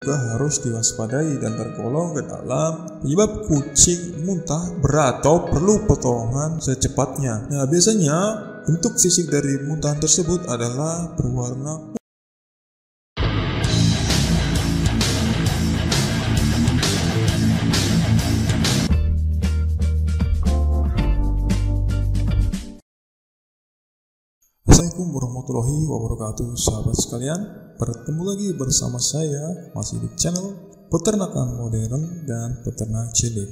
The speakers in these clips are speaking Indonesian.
juga harus diwaspadai dan tergolong ke dalam penyebab kucing muntah berat atau perlu pertolongan secepatnya. Nah, biasanya bentuk fisik dari muntahan tersebut adalah berwarna Assalamualaikum warahmatullahi wabarakatuh, sahabat sekalian. Bertemu lagi bersama saya masih di channel Peternakan Modern dan Peternak Cilik.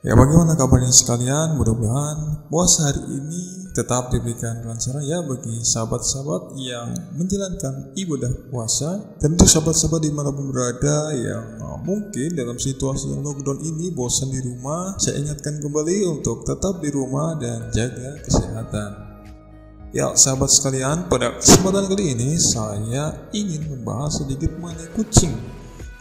Ya, bagaimana kabarnya sekalian? Mudah-mudahan puasa hari ini tetap diberikan kelancaran ya bagi sahabat-sahabat yang menjalankan ibadah puasa. Dan untuk sahabat-sahabat dimanapun berada yang mungkin dalam situasi yang lockdown ini bosan di rumah, saya ingatkan kembali untuk tetap di rumah dan jaga kesehatan. Ya, sahabat sekalian, pada kesempatan kali ini saya ingin membahas sedikit mengenai kucing.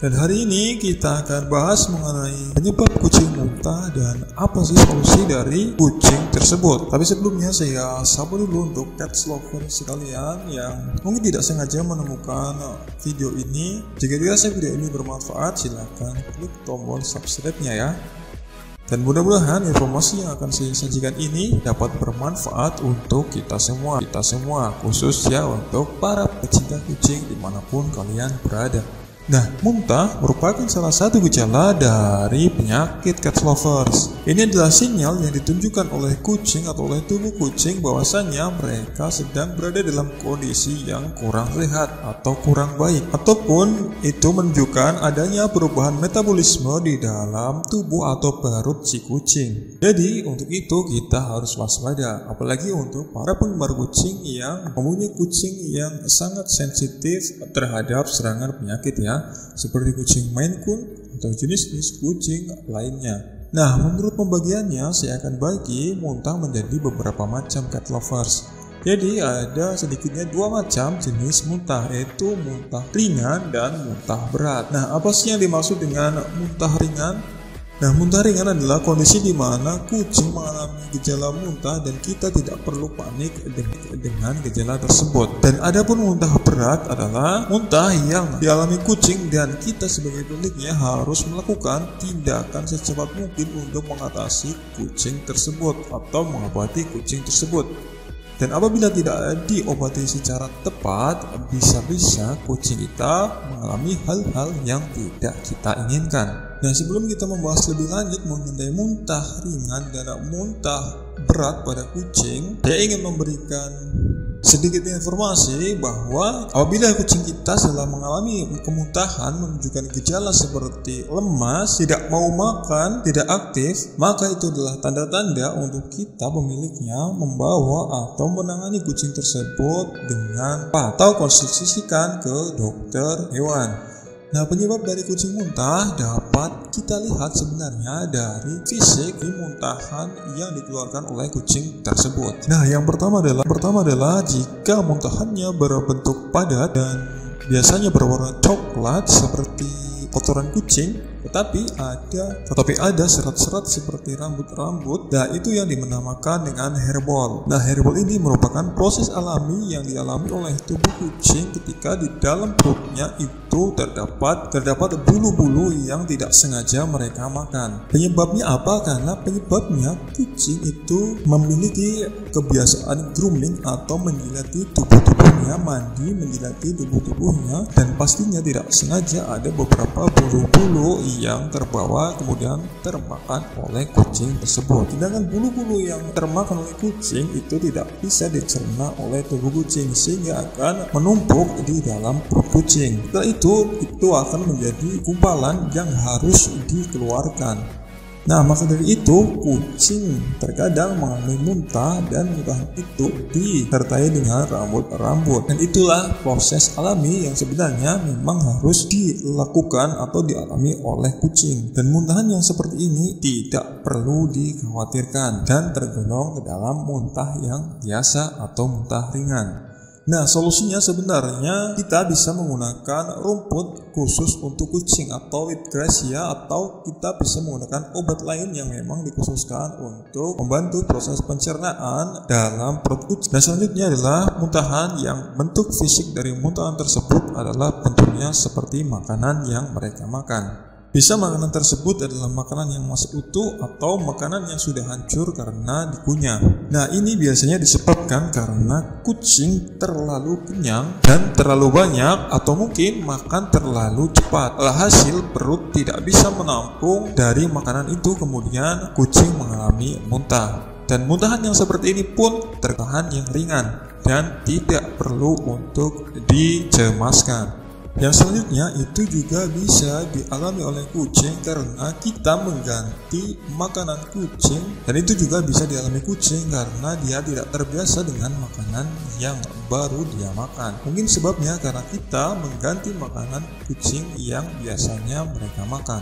Dan hari ini kita akan bahas mengenai penyebab kucing muntah dan apa sih solusi dari kucing tersebut. Tapi sebelumnya saya sapa dulu untuk pets lover sekalian yang mungkin tidak sengaja menemukan video ini. Jika dirasa video ini bermanfaat, silakan klik tombol subscribe-nya ya. Dan mudah-mudahan informasi yang akan saya sajikan ini dapat bermanfaat untuk kita semua, khususnya untuk para pecinta kucing dimanapun kalian berada. Nah, muntah merupakan salah satu gejala dari penyakit cat lovers. Ini adalah sinyal yang ditunjukkan oleh kucing atau oleh tubuh kucing bahwasannya mereka sedang berada dalam kondisi yang kurang sehat atau kurang baik, ataupun itu menunjukkan adanya perubahan metabolisme di dalam tubuh atau perut si kucing. Jadi untuk itu kita harus waspada, apalagi untuk para penggemar kucing yang mempunyai kucing yang sangat sensitif terhadap serangan penyakit ya, seperti kucing Maine Coon atau jenis-jenis kucing lainnya. Nah, menurut pembagiannya saya akan bagi muntah menjadi beberapa macam cat lovers. Jadi ada sedikitnya dua macam jenis muntah, yaitu muntah ringan dan muntah berat. Nah, apa sih yang dimaksud dengan muntah ringan? Nah, muntah ringan adalah kondisi di mana kucing mengalami gejala muntah dan kita tidak perlu panik dengan gejala tersebut. Dan adapun muntah berat adalah muntah yang dialami kucing dan kita sebagai pemiliknya harus melakukan tindakan secepat mungkin untuk mengatasi kucing tersebut atau mengobati kucing tersebut. Dan apabila tidak diobati secara tepat, bisa-bisa kucing kita mengalami hal-hal yang tidak kita inginkan. Nah, sebelum kita membahas lebih lanjut mengenai muntah ringan dan muntah berat pada kucing, saya ingin memberikan sedikit informasi bahwa apabila kucing kita setelah mengalami kemuntahan menunjukkan gejala seperti lemas, tidak mau makan, tidak aktif, maka itu adalah tanda-tanda untuk kita pemiliknya membawa atau menangani kucing tersebut dengan atau konsultasikan ke dokter hewan. Nah, penyebab dari kucing muntah dapat kita lihat sebenarnya dari fisik muntahan yang dikeluarkan oleh kucing tersebut. Nah, yang pertama adalah jika muntahannya berbentuk padat dan biasanya berwarna coklat seperti kotoran kucing, tetapi ada serat-serat seperti rambut-rambut. Nah, itu yang dinamakan dengan hairball. Nah, hairball ini merupakan proses alami yang dialami oleh tubuh kucing ketika di dalam perutnya itu terdapat bulu-bulu yang tidak sengaja mereka makan. Penyebabnya apa? Karena penyebabnya kucing itu memiliki kebiasaan grooming atau menjilati tubuhnya, mandi menjilati tubuhnya, dan pastinya tidak sengaja ada beberapa bulu-bulu yang terbawa kemudian termakan oleh kucing tersebut. Sedangkan bulu-bulu yang termakan oleh kucing itu tidak bisa dicerna oleh tubuh kucing sehingga akan menumpuk di dalam perut kucing. Setelah itu akan menjadi gumpalan yang harus dikeluarkan. Nah, maka dari itu kucing terkadang mengalami muntah dan muntah itu disertai dengan rambut-rambut. Dan itulah proses alami yang sebenarnya memang harus dilakukan atau dialami oleh kucing. Dan muntahan yang seperti ini tidak perlu dikhawatirkan dan tergolong ke dalam muntah yang biasa atau muntah ringan. Nah, solusinya sebenarnya kita bisa menggunakan rumput khusus untuk kucing atau wheatgrass ya, atau kita bisa menggunakan obat lain yang memang dikhususkan untuk membantu proses pencernaan dalam perut kucing. Dan selanjutnya adalah muntahan yang bentuk fisik dari muntahan tersebut tersebut adalah bentuknya seperti makanan yang mereka makan. Bisa makanan tersebut adalah makanan yang masih utuh atau makanan yang sudah hancur karena dikunyah. Nah, ini biasanya disebabkan karena kucing terlalu kenyang dan terlalu banyak atau mungkin makan terlalu cepat. Alhasil perut tidak bisa menampung dari makanan itu, kemudian kucing mengalami muntah. Dan muntahan yang seperti ini pun tertahan yang ringan dan tidak perlu untuk dicemaskan. Yang selanjutnya itu juga bisa dialami oleh kucing karena kita mengganti makanan kucing, dan itu juga bisa dialami kucing karena dia tidak terbiasa dengan makanan yang baru dia makan. Mungkin sebabnya karena kita mengganti makanan kucing yang biasanya mereka makan.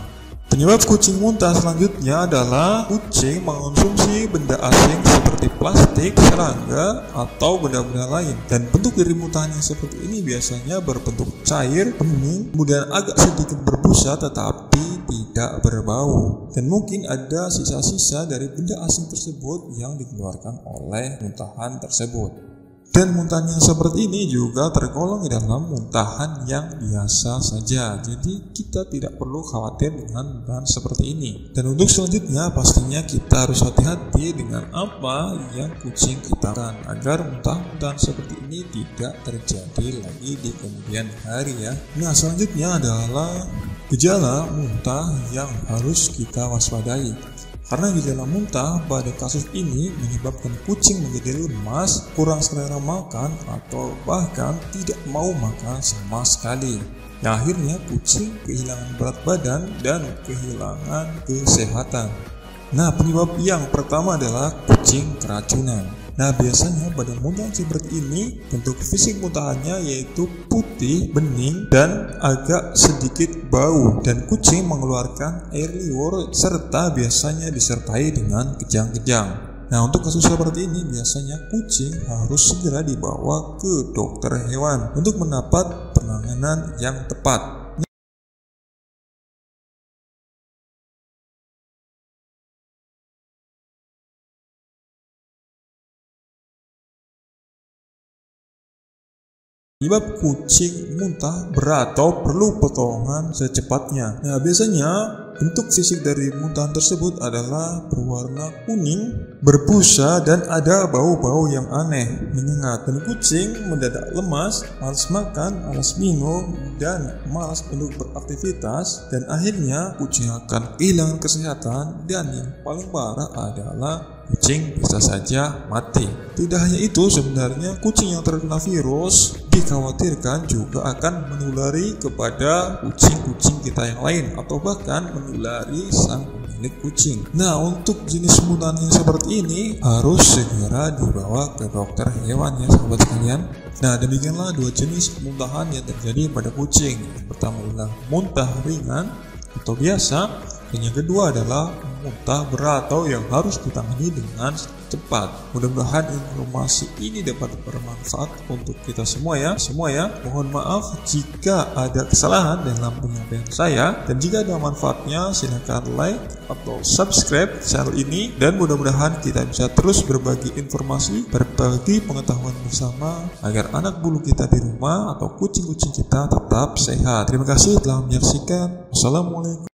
Penyebab kucing muntah selanjutnya adalah kucing mengonsumsi benda asing seperti plastik, serangga, atau benda-benda lain. Dan bentuk dari muntahannya seperti ini biasanya berbentuk cair, bening, kemudian agak sedikit berbusa tetapi tidak berbau. Dan mungkin ada sisa-sisa dari benda asing tersebut yang dikeluarkan oleh muntahan tersebut. Dan muntahan yang seperti ini juga tergolong dalam muntahan yang biasa saja. Jadi kita tidak perlu khawatir dengan muntahan seperti ini. Dan untuk selanjutnya pastinya kita harus hati-hati dengan apa yang kucing kita lakukan agar muntahan-muntahan seperti ini tidak terjadi lagi di kemudian hari ya. Nah, selanjutnya adalah gejala muntah yang harus kita waspadai. Karena gejala muntah pada kasus ini menyebabkan kucing menjadi lemas, kurang selera makan, atau bahkan tidak mau makan sama sekali. Yang akhirnya kucing kehilangan berat badan dan kehilangan kesehatan. Nah, penyebab yang pertama adalah kucing keracunan. Nah, biasanya pada muntahan seperti ini bentuk fisik muntahannya yaitu putih, bening, dan agak sedikit bau, dan kucing mengeluarkan air liur serta biasanya disertai dengan kejang-kejang. Nah, untuk kasus seperti ini biasanya kucing harus segera dibawa ke dokter hewan untuk mendapat penanganan yang tepat. Penyebab kucing muntah berat atau perlu potongan secepatnya. Nah, biasanya bentuk fisik dari muntahan tersebut adalah berwarna kuning, berbusa, dan ada bau-bau yang aneh, menyengat. Dan kucing mendadak lemas, malas makan, malas minum, dan malas untuk beraktivitas. Dan akhirnya kucing akan kehilangan kesehatan, dan yang paling parah adalah kucing bisa saja mati. Tidak hanya itu, sebenarnya kucing yang terkena virus dikhawatirkan juga akan menulari kepada kucing-kucing kita yang lain atau bahkan menulari sang pemilik kucing. Nah, untuk jenis muntahan yang seperti ini harus segera dibawa ke dokter hewan ya sahabat sekalian. Nah, demikianlah dua jenis muntahan yang terjadi pada kucing. Yang pertama adalah muntah ringan atau biasa, dan yang kedua adalah muntah berat atau yang harus ditangani dengan cepat. Mudah-mudahan informasi ini dapat bermanfaat untuk kita semua ya. Mohon maaf jika ada kesalahan dalam penyampaian saya, dan jika ada manfaatnya silahkan like atau subscribe channel ini, dan mudah-mudahan kita bisa terus berbagi informasi, berbagi pengetahuan bersama agar anak bulu kita di rumah atau kucing-kucing kita tetap sehat. Terima kasih telah menyaksikan. Wassalamualaikum.